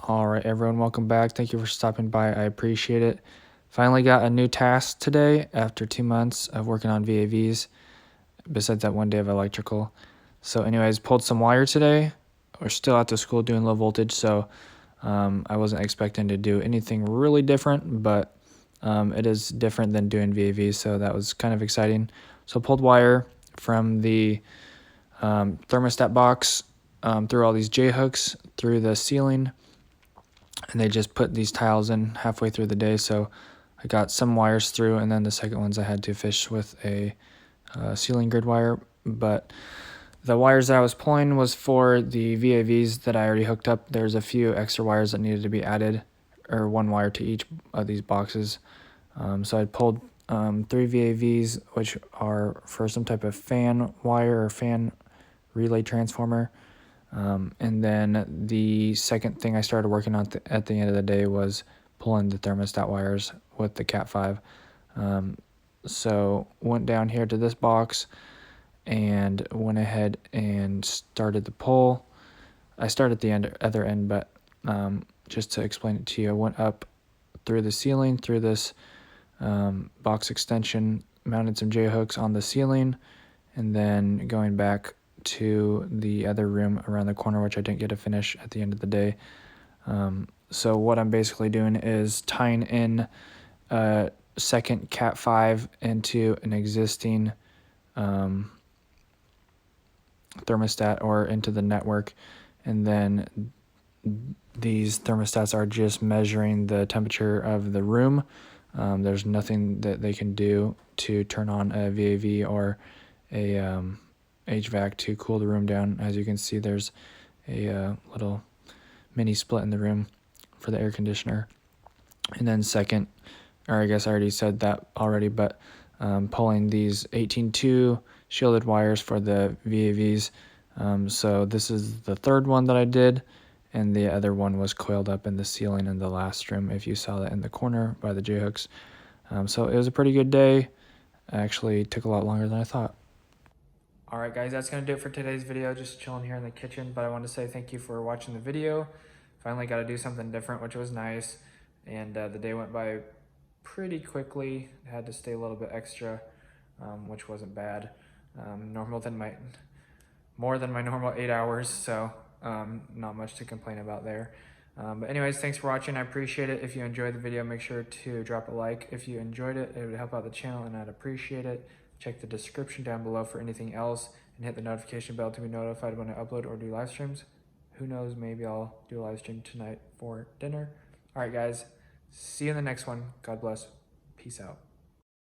All right, everyone, welcome back. Thank you for stopping by. I appreciate it. Finally got a new task today after 2 months of working on VAVs, besides that one day of electrical. So anyways, pulled some wire today. We're still at the school doing low voltage, so I wasn't expecting to do anything really different, but it is different than doing VAVs, so that was kind of exciting. So pulled wire from the thermostat box through all these J-hooks through the ceiling, and they just put these tiles in halfway through the day, so I got some wires through, and then the second ones I had to fish with a ceiling grid wire. But the wires that I was pulling was for the VAVs that I already hooked up. There's a few extra wires that needed to be added, or one wire to each of these boxes. So I pulled 3 VAVs, which are for some type of fan wire or fan relay transformer. And then the second thing I started working on at the end of the day was pulling the thermostat wires with the Cat 5. So went down here to this box and went ahead and started the pull. I started at the other end, but just to explain it to you, I went up through the ceiling, through this box extension, mounted some J-hooks on the ceiling, and then going back to the other room around the corner, which I didn't get to finish at the end of the day. So what I'm basically doing is tying in a second Cat 5 into an existing thermostat or into the network, and then these thermostats are just measuring the temperature of the room. There's nothing that they can do to turn on a VAV or a HVAC to cool the room down. As you can see, there's a little mini split in the room for the air conditioner. And then second, or I guess I already said that already, but pulling these 18.2 shielded wires for the VAVs. So this is the third one that I did, and the other one was coiled up in the ceiling in the last room, if you saw that in the corner by the J-hooks. So it was a pretty good day. It actually took a lot longer than I thought. All right, guys, that's going to do it for today's video. Just chilling here in the kitchen, but I want to say thank you for watching the video. Finally got to do something different, which was nice, and the day went by pretty quickly. Had to stay a little bit extra, which wasn't bad. More than my normal 8 hours, so not much to complain about there. But anyways, thanks for watching. I appreciate it. If you enjoyed the video, make sure to drop a like. If you enjoyed it, it would help out the channel, and I'd appreciate it. Check the description down below for anything else, and hit the notification bell to be notified when I upload or do live streams. Who knows, maybe I'll do a live stream tonight for dinner. All right, guys, see you in the next one. God bless. Peace out.